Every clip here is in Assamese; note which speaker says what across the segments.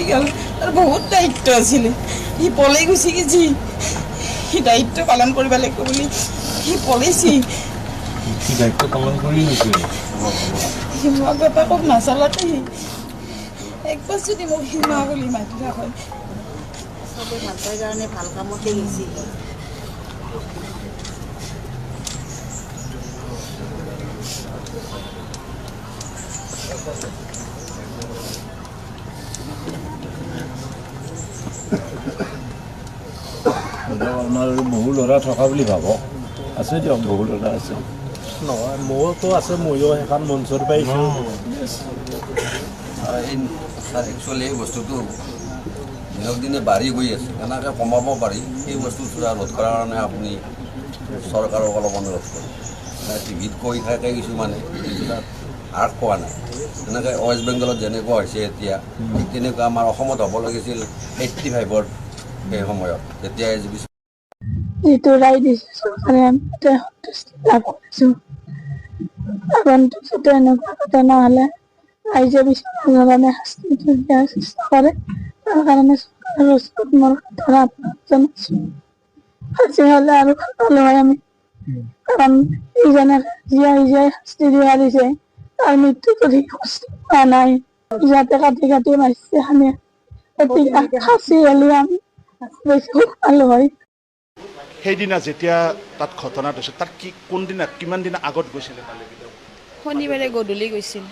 Speaker 1: গুচি গ'ল আৰু বহুত দায়িত্ব আছিলে সি পলাই গুচি গেছি সি দায়িত্ব পালন কৰিব লাগিব বুলি সি পলাইছি
Speaker 2: কি দায়িত্ব পালন কৰি গৈছে
Speaker 1: সি মাক বাপেকক নাচালাতে একবাৰ যদি মোক সি মা বুলি মাতিলা হয়
Speaker 3: চবে ভাল পাই কাৰণে ভাল কামতে গৈছে
Speaker 2: আপোনাৰ বহু ল'ৰা থকা বুলি ভাবক আছে দিয়ক বহু ল'ৰা আছে
Speaker 4: নহয় মোৰতো আছে ময়ো সেইখন মঞ্চৰ পাইছোঁ
Speaker 5: একচুৱেলি এই বস্তুটো দিনক দিনে বাঢ়ি গৈ আছে কেনেকৈ কমাব পাৰি সেই বস্তুটো ৰোধ কৰাৰ কাৰণে আপুনি চৰকাৰক অলপ অনুৰোধ কৰে টিভিত কৈ থাকে কিছুমানে এইবিলাক আগ পোৱা নাই তেনেকৈ ৱেষ্ট বেংগলত যেনেকুৱা হৈছে এতিয়া ঠিক তেনেকুৱা আমাৰ অসমত হ'ব লাগিছিল 85ৰ সেই সময়ত যেতিয়া
Speaker 6: যিটো ৰায় দিছে চৰকাৰে আমি তাতে সন্তুষ্টি লাভ কৰিছোঁ আগন্তুক যাতে এনেকুৱা ঘটনা হ'লে ৰাইজে বিচৰা ধৰণে শাস্তি দিয়াৰ চেষ্টা কৰে তাৰ কাৰণে চৰকাৰৰ ওচৰত মোৰ ধন্যবাদ জনাইছোঁ ফাঁচি হ'লে আৰু ভাল পালোঁ হয় আমি কাৰণ ইজনে জীয়াই শাস্তি দিয়া দিছে তাৰ মৃত্যুটো ঠিক কষ্ট হোৱা নাই যাতে কাটি কাটি মাৰিছে আমি গতিকে ফাঁচি হ'লে আমি বেছি সুখ পালোঁ হয়
Speaker 4: সেইদিনা যেতিয়া তাত ঘটনাটো হৈছে তাত কোনদিনা কিমান দিন আগত গৈছিলে
Speaker 7: শনিবাৰে গধূলি গৈছিল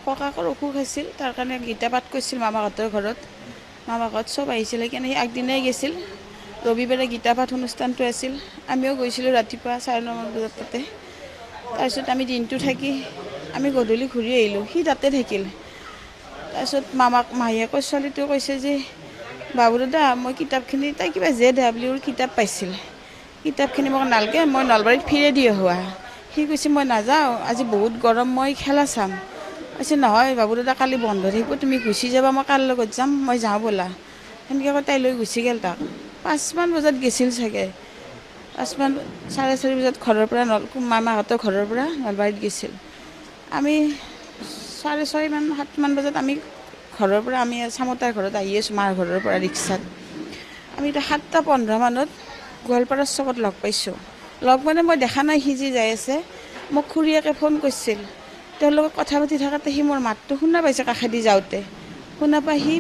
Speaker 7: ককাকৰ অসুখ আছিল তাৰ কাৰণে গীতা পাঠ কৰিছিল মামাহঁতৰ ঘৰত মামাহঁত চব আহিছিলে কেনে সি আগদিনাই গৈছিল ৰবিবাৰে গীতা পাঠ অনুষ্ঠানটো আছিল আমিও গৈছিলোঁ ৰাতিপুৱা 9:30 বজাত তাতে তাৰপিছত আমি দিনটো থাকি আমি গধূলি ঘূৰি আহিলোঁ সি তাতে থাকিল তাৰপিছত মাহীয়েকৰ ছোৱালীটোৱে কৈছে যে বাবু দাদা মই কিতাপখিনি তাই কিবা JW কিতাপ পাইছিল কিতাপখিনি মোক নালাগে মই নলবাৰীত ফিৰাই দি হোৱা সি কৈছে মই নাযাওঁ আজি বহুত গৰম মই খেলা চাম কৈছে নহয় বাবু দাদা কালি বন্ধ থাকিব তুমি গুচি যাবা মই কাৰ লগত যাম মই যাওঁ ব'লা সেনেকৈ কৈ তাই লৈ গুচি গ'ল তাক 5মান বজাত গৈছিল চাগে 4:30 বজাত ঘৰৰ পৰা মামাহঁতৰ ঘৰৰ পৰা নলবাৰীত গৈছিল আমি 6:30মান 7মান বজাত আমি ঘৰৰ পৰা আমি চামতাৰ ঘৰত আহি আছোঁ মাৰ ঘৰৰ পৰা ৰিক্সাত আমি এতিয়া 7:15 মানত গোৱালপাৰা চকত লগ পাইছোঁ লগ মানে মই দেখা নাই সি যি যাই আছে মোক খুৰীয়েকে ফোন কৰিছিল তেওঁৰ লগত কথা পাতি থাকোঁতে সি মোৰ মাতটো শুনা পাইছে কাষেদি যাওঁতে শুনা পাই সি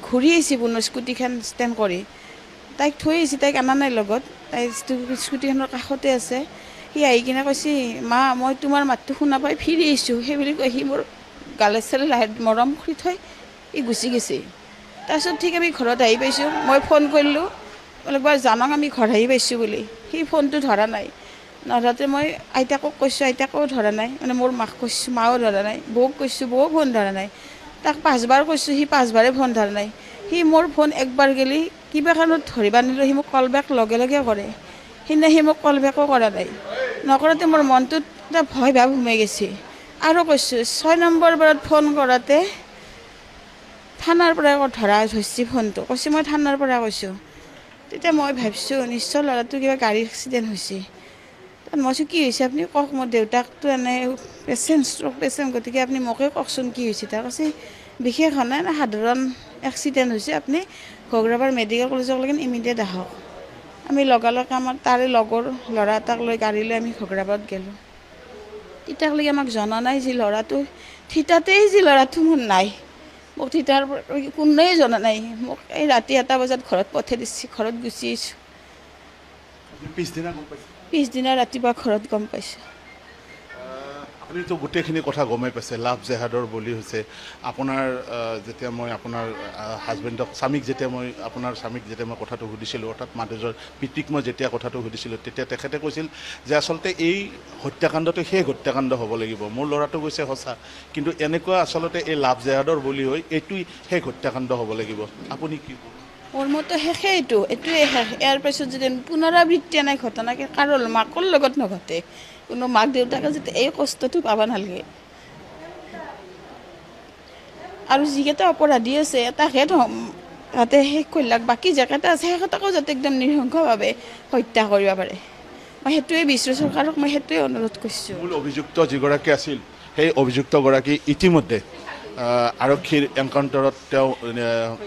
Speaker 7: ঘূৰি আহিছে পুনৰ স্কুটিখন ষ্টেণ্ড কৰি তাইক থৈ আহিছে তাইক অনা নাই লগত তাই স্কুটিখনৰ কাষতে আছে সি আহি কিনে কৈছে মা মই তোমাৰ মাতটো শুনা পাই ফিৰি আহিছোঁ সেই বুলি কৈ সি মোৰ গালে চালে লাহে মৰম কৰি থৈ ই গুচি গৈছে তাৰপিছত ঠিক আমি ঘৰত আহি পাইছোঁ মই ফোন কৰিলোঁ একবাৰ জানক আমি ঘৰ আহি পাইছোঁ বুলি সি ফোনটো ধৰা নাই নধৰাতে মই আইতাকক কৈছোঁ আইতাকেও ধৰা নাই মানে মোৰ মাক কৈছোঁ মাও ধৰা নাই বৌক কৈছোঁ বৌও ফোন ধৰা নাই তাক 5বাৰ কৈছোঁ সি 5বাৰে ফোন ধৰা নাই সি মোৰ ফোন একবাৰ গেলি কিবা কাৰণত ধৰিব নিদিলোঁ সি মোক কল বেক লগে লগে কৰে সিদিনা সি মোক কল বেকো কৰা নাই নকৰোঁতে মোৰ মনটোত এটা ভয় ভাৱ সোমাই গৈছে আৰু কৈছোঁ 6 নম্বৰ বাৰত ফোন কৰাতে থানাৰ পৰা ধৰা ধৰিছে ফোনটো কৈছে মই থানাৰ পৰা কৈছোঁ তেতিয়া মই ভাবিছোঁ নিশ্চয় ল'ৰাটো কিবা গাড়ী এক্সিডেণ্ট হৈছে তাত মই কৈছোঁ কি হৈছে আপুনি কওক মোৰ দেউতাকটো এনে পেচেণ্ট ষ্ট্ৰক পেচেণ্ট গতিকে আপুনি মোকে কওকচোন কি হৈছে তাৰ কৈছে বিশেষ হোৱা নাই সাধাৰণ এক্সিডেণ্ট হৈছে আপুনি ঘগ্ৰাবাৰ মেডিকেল কলেজক লৈকে ইমিডিয়েট আহক আমি লগালগ আমাৰ তাৰে লগৰ ল'ৰা এটাক লৈ গাড়ী লৈ আমি ঘগ্ৰাবাৰত গ'লোঁ তেতিয়ালৈকে আমাক জনা নাই যে ল'ৰাটো থিতাতেই যে ল'ৰাটো মোৰ নাই মোক থিতাৰ কোনেই জনা নাই মোক এই ৰাতি 1 বজাত ঘৰত পঠাই দিছে ঘৰত গুচি আহিছোঁ পিছদিনা ৰাতিপুৱা ঘৰত গম পাইছোঁ
Speaker 4: আপুনিতো গোটেইখিনি কথা গমেই পাইছে লাভ জেহাদৰ বলি হৈছে আপোনাৰ যেতিয়া মই আপোনাৰ হাজবেণ্ডক স্বামীক যেতিয়া মই কথাটো সুধিছিলোঁ অৰ্থাৎ মাদেজৰ পিতৃক মই যেতিয়া কথাটো সুধিছিলোঁ তেতিয়া তেখেতে কৈছিল যে আচলতে এই হত্যাকাণ্ডটো সেই হত্যাকাণ্ড হ'ব লাগিব মোৰ ল'ৰাটো কৈছে সঁচা কিন্তু এনেকুৱা আচলতে এই লাভ জেহাদৰ বলি হৈ এইটোৱেই সেই হত্যাকাণ্ড হ'ব লাগিব আপুনি কি
Speaker 7: মোৰ মতে শেষে এইটোৱে শেষ ইয়াৰ পিছত যদি পুনৰাবৃত্তি নাই ঘটনাকে কাৰো মাকৰ লগত নঘটে কোনো মাক দেউতাকে যেতিয়া এই কষ্টটো পাব নালাগে আৰু যিকেইটা অপৰাধী আছে তাকে তাতে শেষ কৰিলাক বাকী যেকেইটা আছে সেইকেইটাকো যাতে একদম নিৰংশভাৱে হত্যা কৰিব পাৰে মই সেইটোৱে বিচাৰোঁ চৰকাৰক মই সেইটোৱে অনুৰোধ কৰিছোঁ
Speaker 4: মূল অভিযুক্ত যিগৰাকী আছিল সেই অভিযুক্তগৰাকী ইতিমধ্যে আৰক্ষীৰ এনকাউণ্টাৰত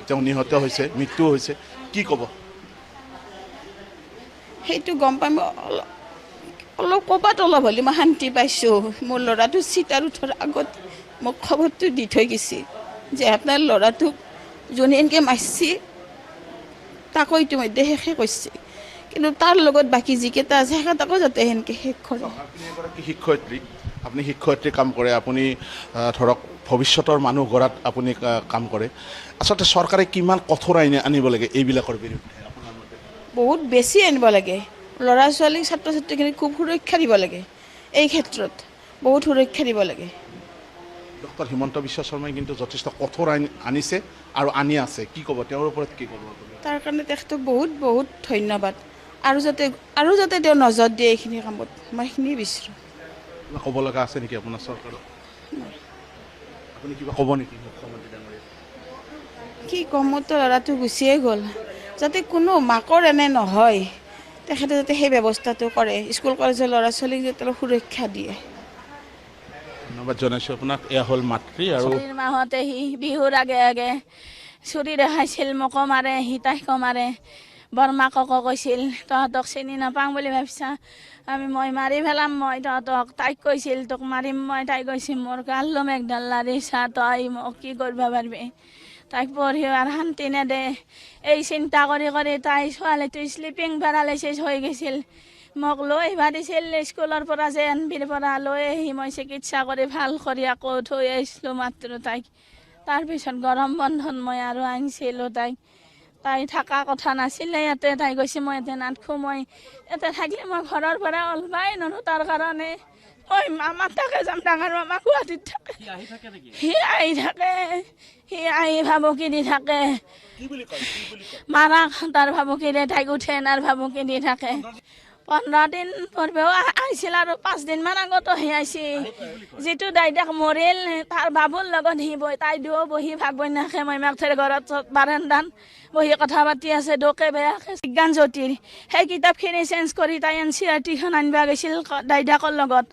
Speaker 4: তেওঁ নিহত হৈছে, মৃত্যু হৈছে, কি ক'ব?
Speaker 7: সেইটো গম পাই মই অলপ ক'ৰবাত অলপ হ'লে মই শান্তি পাইছোঁ। মোৰ ল'ৰাটো চিতাৰ উঠাৰ আগত মোক খবৰটো দি থৈ গৈছে যে আপোনাৰ ল'ৰাটোক যোনে এনেকৈ মাৰিছে তাকো ইতিমধ্যে শেষে কৰিছে, কিন্তু তাৰ লগত বাকী যিকেইটা আছে সেইকেইটাকো যাতে সেনেকৈ শেষ কৰে।
Speaker 4: আপুনি এগৰাকী শিক্ষয়িত্ৰী, আপুনি শিক্ষয়িত্ৰী কাম কৰে, আপুনি ধৰক ভৱিষ্যতৰ মানুহ গঢ়াত আপুনি কাম কৰে। আচলতে চৰকাৰে কিমান কঠোৰ আইন আনিব লাগে এইবিলাকৰ বিৰুদ্ধে?
Speaker 7: বহুত বেছি আনিব লাগে। ল'ৰা ছোৱালী ছাত্ৰ ছাত্ৰীখিনিক খুব সুৰক্ষা দিব লাগে, এই ক্ষেত্ৰত বহুত সুৰক্ষা দিব লাগে।
Speaker 4: ডক্টৰ হিমন্ত বিশ্ব শৰ্মাই কিন্তু যথেষ্ট কঠোৰ আইন আনিছে আৰু আনি আছে, কি ক'ব তেওঁৰ ওপৰত, কি ক'ব আপুনি?
Speaker 7: তাৰ কাৰণে তেখেতক বহুত বহুত ধন্যবাদ। আৰু যাতে তেওঁ নজৰ দিয়ে এইখিনি কামত, মই সেইখিনিয়ে বিচাৰোঁ।
Speaker 4: কিবা ক'ব লগা আছে নেকি আপোনাৰ চৰকাৰক? আপুনি কিবা ক'ব নেকি মুখ্যমন্ত্ৰী ডাঙৰীয়া?
Speaker 7: কি ক'ম, মোৰতো ল'ৰাটো গুচিয়ে গ'ল, যাতে কোনো মাকৰ এনে নহয় তেখেতে যাতে সেই ব্যৱস্থাটো কৰে, স্কুল কলেজৰ ল'ৰা ছোৱালীক যাতে অলপ সুৰক্ষা দিয়ে।
Speaker 4: ধন্যবাদ জনাইছোঁ আপোনাক। এয়া হ'ল মাতৃ আৰু
Speaker 8: মাহতে সি বিহুৰ আগে আগে চুৰি দেখাইছিল, মোকো মাৰে, সি তাইকো মাৰে, বৰমাককো কৈছিল তহঁতক চিনি নাপাওঁ বুলি ভাবিছা, মই মাৰি পেলাম, মই তহঁতক, তাইক কৈছিল তোক মাৰিম মই, তাই কৈছিল মোৰ গাল ল'ম একডাল লাৰি চা, তই মোক কি কৰিব পাৰিবি, তাইক পঢ়িও আৰু শান্তি নেদে। এই চিন্তা কৰি কৰি তাই ছোৱালীটো শ্লিপিং পেৰালাইচিছ হৈ গৈছিল, মোক লৈ আহিব দিছিল স্কুলৰ পৰা, যে এনবিৰ পৰা লৈ আহি মই চিকিৎসা কৰি ভাল কৰি আকৌ থৈ আহিছিলোঁ মাত্ৰ তাইক। তাৰপিছত গৰম বন্ধত মই আৰু আনিছিলোঁ তাইক, তাই থকা কথা নাছিলে ইয়াতে, তাই কৈছে মই ইয়াতে নাথাকোঁ, মই ইয়াতে থাকিলে মই ঘৰৰ পৰা ওলবাই নৰো, তাৰ কাৰণে মই মামাৰ তাকে যাম, ডাঙৰ মামা গুৱাহাটীত থাকে, সি আহি থাকে, সি আহি ভাবুকি দি থাকে, মাৰা তাৰ ভাবুকি দিয়ে, তাইক উঠে এনাৰ ভাবুকি দি থাকে। 15 দিন পূৰ্বেও আহিছিল আৰু 5 দিনমান আগতো সি আহিছিল। যিটো দাইদাক মৰিল তাৰ বাবুৰ লগত সি তাই দুয়ো বহি ভাগ বন্যাকে মই মাক থৈ ঘৰত বাৰান্দাত বহি কথা পাতি আছে, দোকে বেয়াকে বিজ্ঞান জ্যোতিৰ সেই কিতাপখিনি চেঞ্জ কৰি তাই NCERT-খন আনিব গৈছিল দাইদাকৰ লগত।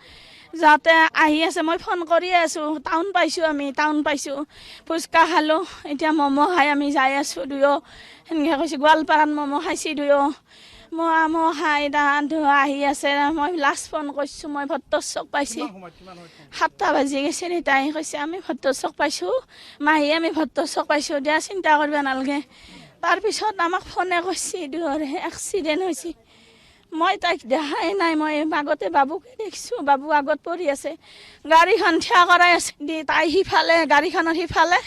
Speaker 8: যাতে আহি আছে, মই ফোন কৰি আছোঁ, টাউন পাইছোঁ, আমি টাউন পাইছোঁ, ফুচকা খালোঁ, এতিয়া ম'ম' খাই আমি যাই আছোঁ দুয়ো, সেনেকৈ কৈছোঁ। গোৱালপাৰাত ম'ম' খাইছি দুয়ো, ম'ম' খাই আহি আছে। মই লাষ্ট ফোন কৰিছোঁ, মই ভট্টৰ চক পাইছোঁ, 7টা বাজি গৈছে, তাই কৈছে আমি ভট্টৰ চক পাইছোঁ মাহী, আমি ভট্টৰ চক পাইছোঁ দিয়া, চিন্তা কৰিব নালাগে। তাৰপিছত আমাক ফোনে কৈছে দুয়ৰে এক্সিডেণ্ট হৈছে। মই তাইক দেখাই নাই, মই আগতে বাবুকে দেখিছোঁ, বাবু আগত পৰি আছে, গাড়ীখন থিয় কৰাই আছে, তাই সিফালে গাড়ীখনৰ সিফালে,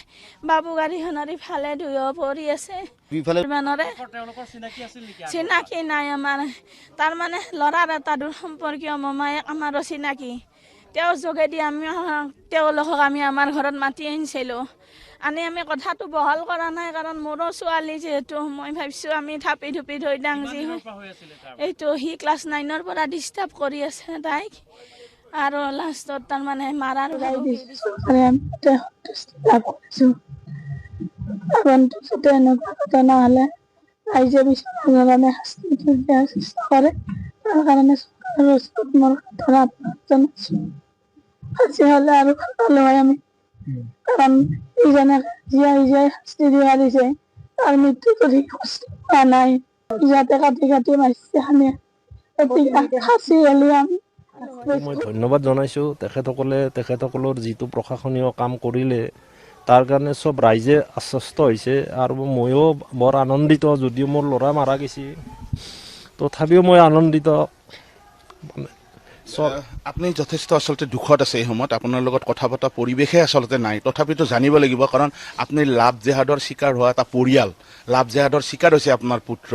Speaker 8: বাবু গাড়ীখনৰ ইফালে, দুয়ো পৰি আছে। চিনাকি নাই আমাৰ, তাৰমানে ল'ৰাৰ এটা দূৰ সম্পৰ্কীয় মোমায়েক আমাৰো চিনাকি, তেওঁৰ যোগেদি তেওঁলোকক আমি আমাৰ ঘৰত মাতি আনিছিলোঁ। আমি কথাটো বহল কৰা নাই, কাৰণ মোৰো ছোৱালী যিহেতু, মই ভাবিছোঁ আমি থাপি ধুপি ধৰি দাং যি হয় এইটো, সি ক্লাছ 9ৰ পৰা ডিষ্টাৰ্ব কৰি আছে তাইক, আৰু লাষ্টত তাৰমানে মাৰাৰ
Speaker 6: আগন্তুক এনেকুৱা ঘটনা হ'লে ৰাইজে বিচাৰণে শাস্তি দিয়াৰ চেষ্টা কৰে, তাৰ কাৰণে চৰকাৰৰ ওচৰত মোৰ ধন্যবাদ জনাইছোঁ। আজি হ'লে আৰু ভাল পালোঁ হয় আমি, কাৰণ ইজনে জীয়াই শাস্তি দিয়া দিছে, তাৰ মৃত্যুটো ঠিক কষ্ট হোৱা নাই, ইয়াতে কাটি কাটি মাৰিছে খানে, এতিয়া সাঁচি হ'লে আমি।
Speaker 9: মই ধন্যবাদ জনাইছোঁ তেখেতসকলৰ যিটো প্ৰশাসনীয় কাম কৰিলে, তাৰ কাৰণে চব ৰাইজে আশ্বস্ত হৈছে, আৰু ময়ো বৰ আনন্দিত, যদিও মোৰ ল'ৰা মাৰা গৈছে তথাপিও মই আনন্দিত।
Speaker 4: আপুনি যথেষ্ট আচলতে দুখত আছে এই সময়ত, আপোনাৰ লগত কথা পতা পৰিৱেশে আচলতে নাই, তথাপিতো জানিব লাগিব, কাৰণ আপুনি লাভ জেহাদৰ চিকাৰ হোৱা এটা পৰিয়াল, লাভ জেহাদৰ চিকাৰ হৈছে আপোনাৰ পুত্ৰ,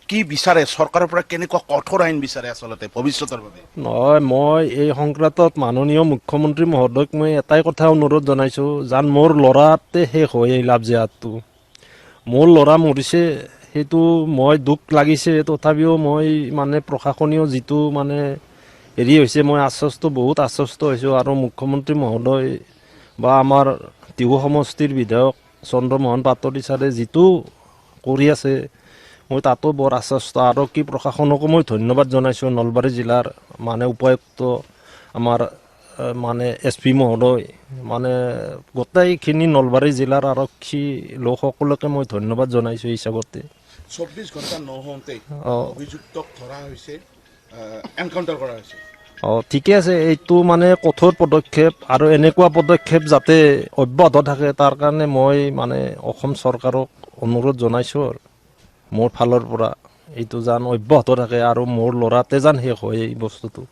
Speaker 4: কি বিচাৰে চৰকাৰৰ পৰা, কেনেকুৱা কঠোৰ আইন বিচাৰে আচলতে ভৱিষ্যতৰ বাবে?
Speaker 9: নহয়, মই এই সংক্ৰান্তত মাননীয় মুখ্যমন্ত্ৰী মহোদয়ক মই এটাই কথা অনুৰোধ জনাইছোঁ, যেন মোৰ ল'ৰাতে শেষ হয় এই লাভ জেহাদটো। মোৰ ল'ৰা মৰিছে, সেইটো মই দুখ লাগিছে, তথাপিও মই মানে প্ৰশাসনীয় যিটো মানে হেৰি হৈছে, মই বহুত আশ্বস্ত হৈছোঁ, আৰু মুখ্যমন্ত্ৰী মহোদয় বা আমাৰ টিহু সমষ্টিৰ বিধায়ক চন্দ্ৰমোহন পাটোৱাৰী ছাৰে যিটো কৰি আছে, মই তাতো বৰ আশ্বস্ত। আৰক্ষী প্ৰশাসনকো মই ধন্যবাদ জনাইছোঁ, নলবাৰী জিলাৰ মানে উপায়ুক্ত আমাৰ মানে SP মহোদয় মানে গোটেইখিনি নলবাৰী জিলাৰ আৰক্ষী লোকসকলকে মই ধন্যবাদ জনাইছোঁ এই হিচাপতে
Speaker 4: 24 ঘণ্টা নহওঁতেই
Speaker 9: অঁ
Speaker 4: অভিযুক্তক ধৰা হৈছে, এনকাউণ্টাৰ কৰা হৈছে।
Speaker 9: ঠিকে আছে, এইটো মানে কঠোৰ পদক্ষেপ আৰু এনেকুৱা পদক্ষেপ যাতে অব্যাহত থাকে তাৰ কাৰণে মই মানে অসম চৰকাৰক অনুৰোধ জনাইছোঁ আৰু মোৰ ফালৰ পৰা এইটো যেন অব্যাহত থাকে আৰু মোৰ ল'ৰাতে যেন শেষ হয় এই বস্তুটো।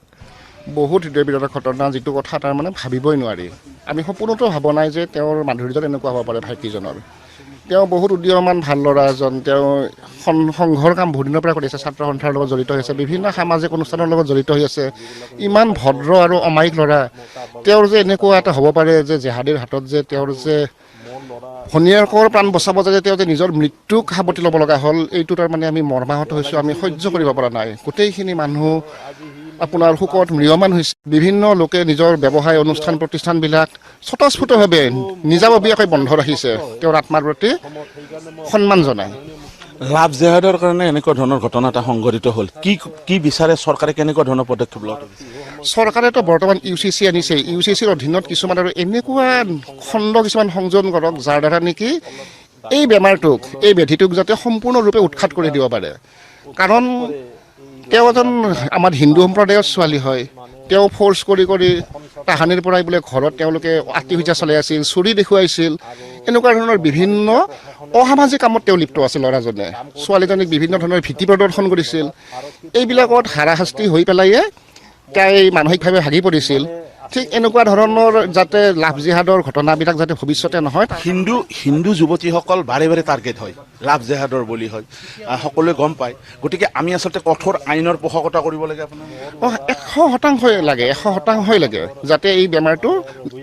Speaker 10: বহুত হৃদয় বিদাৰক ঘটনা, যিটো কথা তাৰমানে ভাবিবই নোৱাৰি। আমি সপোনতো ভাবা নাই যে তেওঁৰ মাধুৰ্যত এনেকুৱা হ'ব পাৰে ভাইটিজনৰ। তেওঁ বহুত উদীয়মান ভাল ল'ৰা এজন, তেওঁ সংঘৰ কাম বহুত দিনৰ পৰা কৰি আছে, ছাত্ৰ সন্থাৰ লগত জড়িত হৈ আছে, বিভিন্ন সামাজিক অনুষ্ঠানৰ লগত জড়িত হৈ আছে, ইমান ভদ্ৰ আৰু অমায়িক ল'ৰা। তেওঁৰ যে এনেকুৱা এটা হ'ব পাৰে যে জেহাদীৰ হাতত যে তেওঁৰ যে ভনীয়েকৰ প্ৰাণ বচাব যে তেওঁ যে নিজৰ মৃত্যুক সাৱটি ল'ব লগা হ'ল, এইটো তাৰমানে আমি মৰ্মাহত হৈছোঁ, আমি সহ্য কৰিব পৰা নাই। গোটেইখিনি মানুহ আপোনাৰ শোকত ম্ৰিয়মান হৈছে। বিভিন্ন লোকে নিজৰ ব্যৱসায় অনুষ্ঠান প্ৰতিষ্ঠানবিলাক স্বতঃস্ফূৰ্তভাৱে নিজাববীয়াকৈ বন্ধ ৰাখিছে তেওঁৰ আত্মাৰ প্ৰতি সন্মান জনাই।
Speaker 4: লাভ জেহাদৰ কাৰণে এনেকুৱা ধৰণৰ ঘটনা এটা সংঘটিত হ'ল, কি বিচাৰে চৰকাৰে, কেনেকুৱা ধৰণৰ পদক্ষেপ ল'ব?
Speaker 10: চৰকাৰেতো বৰ্তমান UCC আনিছে, UCCৰ অধীনত কিছুমান আৰু এনেকুৱা খণ্ড কিছুমান সংযোজন কৰক যাৰ দ্বাৰা নেকি এই বেমাৰটোক, এই ব্যাধিটোক যাতে সম্পূৰ্ণৰূপে উৎখাত কৰি দিব পাৰে। কাৰণ তেওঁ এজন আমাৰ হিন্দু সম্প্ৰদায়ৰ ছোৱালী হয়, তেওঁ ফ'ৰ্চ কৰি কৰি তাহানিৰ পৰাই বোলে ঘৰত তেওঁলোকে আতিশয্যা চলাই আছিল, চুৰি দেখুৱাইছিল, এনেকুৱা ধৰণৰ বিভিন্ন অসামাজিক কামত তেওঁ লিপ্ত আছিল। ল'ৰাজনে ছোৱালীজনীক বিভিন্ন ধৰণৰ ভীতি প্ৰদৰ্শন কৰিছিল। এইবিলাকত হাৰাশাস্তি হৈ পেলাইয়ে তাই মানসিকভাৱে ভাগি পৰিছিল। ঠিক এনেকুৱা ধৰণৰ যাতে লাভ জেহাদৰ ঘটনাবিলাক যাতে ভৱিষ্যতে নহয়।
Speaker 4: হিন্দু যুৱতীসকল বাৰে বাৰে টাৰ্গেট হয়, লাভ জেহাদৰ বলি হয়, সকলোৱে গম পায়। গতিকে আমি আচলতে কঠোৰ আইনৰ পোষকতা কৰিব লাগে। আপোনাৰ
Speaker 10: 100% লাগে, 100% লাগে যাতে এই বেমাৰটো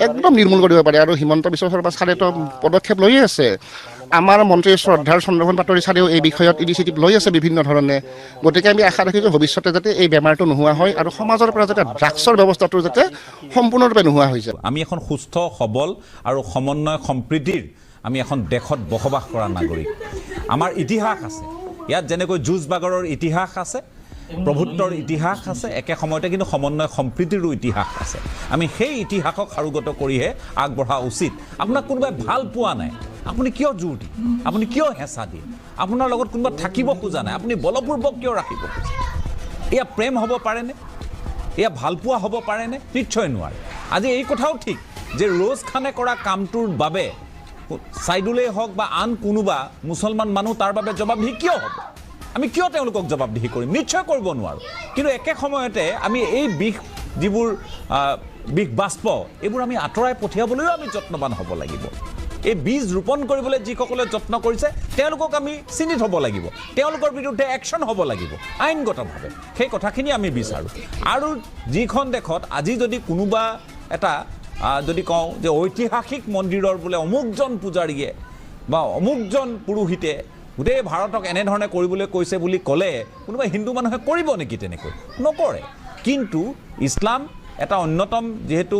Speaker 10: একদম নিৰ্মূল কৰিব পাৰে। আৰু হিমন্ত বিশ্ব শৰ্মা ছাৰেতো পদক্ষেপ লৈয়ে আছে। আমাৰ মন্ত্ৰী শ্ৰদ্ধাৰ চন্দ্ৰমোহন পাটোৱাৰী ছাৰেও এই বিষয়ত ইনিচিয়েটিভ লৈ আছে বিভিন্ন ধৰণে। গতিকে আমি আশা ৰাখিছোঁ ভৱিষ্যতে যাতে এই বেমাৰটো নোহোৱা হয় আৰু সমাজৰ পৰা যাতে ড্ৰাগছৰ ব্যৱস্থাটো যাতে সম্পূৰ্ণৰূপে নোহোৱা হৈ যায়।
Speaker 11: আমি এখন সুস্থ সবল আৰু সমন্বয় সম্প্ৰীতিৰ আমি এখন দেশত বসবাস কৰা নাগৰিক। আমাৰ ইতিহাস আছে, ইয়াত যেনেকৈ যুঁজ বাগৰৰ ইতিহাস আছে, প্ৰভুত্বৰ ইতিহাস আছে, একে সময়তে কিন্তু সমন্বয় সম্প্ৰীতিৰো ইতিহাস আছে। আমি সেই ইতিহাসক সাৰোগত কৰিহে আগবঢ়া উচিত। আপোনাক কোনোবাই ভাল পোৱা নাই, আপুনি কিয় জোৰ দিয়ে, আপুনি কিয় হেঁচা দিয়ে, আপোনাৰ লগত কোনোবা থাকিব খোজা নাই, আপুনি বলপূৰ্বক কিয় ৰাখিব খোজে? এয়া প্ৰেম হ'ব পাৰেনে? এয়া ভালপোৱা হ'ব পাৰেনে? নিশ্চয় নোৱাৰে। আজি এই কথাও ঠিক যে ৰ'জ খানে কৰা কামটোৰ বাবে ছাইদুলেই হওক বা আন কোনোবা মুছলমান মানুহ তাৰ বাবে জবাবদিহি কিয় হ'ব? আমি কিয় তেওঁলোকক জবাবদিহি কৰিম? নিশ্চয় কৰিব নোৱাৰোঁ। কিন্তু একে সময়তে আমি এই যিবোৰ বিষ বাষ্প এইবোৰ আমি আঁতৰাই পঠিয়াবলৈও আমি যত্নৱান হ'ব লাগিব। এই বীজ ৰোপণ কৰিবলৈ যিসকলে যত্ন কৰিছে তেওঁলোকক আমি চিনি থ'ব লাগিব, তেওঁলোকৰ বিৰুদ্ধে একশ্যন হ'ব লাগিব আইনগতভাৱে। সেই কথাখিনি আমি বিচাৰোঁ। আৰু যিখন দেশত আজি যদি কোনোবা এটা যদি কওঁ যে ঐতিহাসিক মন্দিৰৰ বোলে অমুকজন পূজাৰীয়ে বা অমুকজন পুৰোহিতে গোটেই ভাৰতক এনেধৰণে কৰিবলৈ কৈছে বুলি ক'লে কোনোবা হিন্দু মানুহে কৰিব নেকি? তেনেকৈ নকৰে। কিন্তু ইছলাম এটা অন্যতম যিহেতু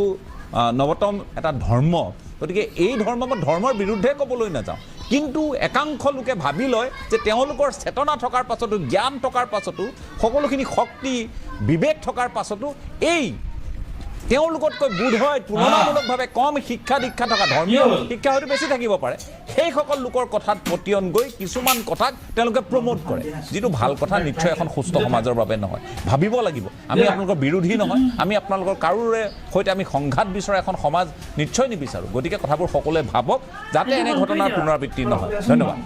Speaker 11: নৱতম এটা ধৰ্ম, গতিকে এই ধৰ্মৰ বিৰুদ্ধে ক'বলৈ নাযাওঁ। কিন্তু একাংশ লোকে ভাবি লয় যে তেওঁলোকৰ চেতনা থকাৰ পাছতো, জ্ঞান থকাৰ পাছতো, সকলোখিনি শক্তি বিবেক থকাৰ পাছতো এই তেওঁলোকতকৈ বোধ হয় তুলনামূলকভাৱে কম শিক্ষা দীক্ষা থকা, ধৰ্মীয় শিক্ষা হয়তো বেছি থাকিব পাৰে, সেইসকল লোকৰ কথাত পতিয়ন গৈ কিছুমান কথাক তেওঁলোকে প্ৰমোট কৰে, যিটো ভাল কথা নিশ্চয় এখন সুস্থ সমাজৰ বাবে নহয়। ভাবিব লাগিব। আমি আপোনালোকৰ বিৰোধী নহয়, আমি আপোনালোকৰ কাৰোৰে সৈতে আমি সংঘাত বিচৰা এখন সমাজ নিশ্চয় নিবিচাৰোঁ। গতিকে কথাবোৰ সকলোৱে ভাবক যাতে এনে ঘটনাৰ পুনৰাবৃত্তি নহয়। ধন্যবাদ।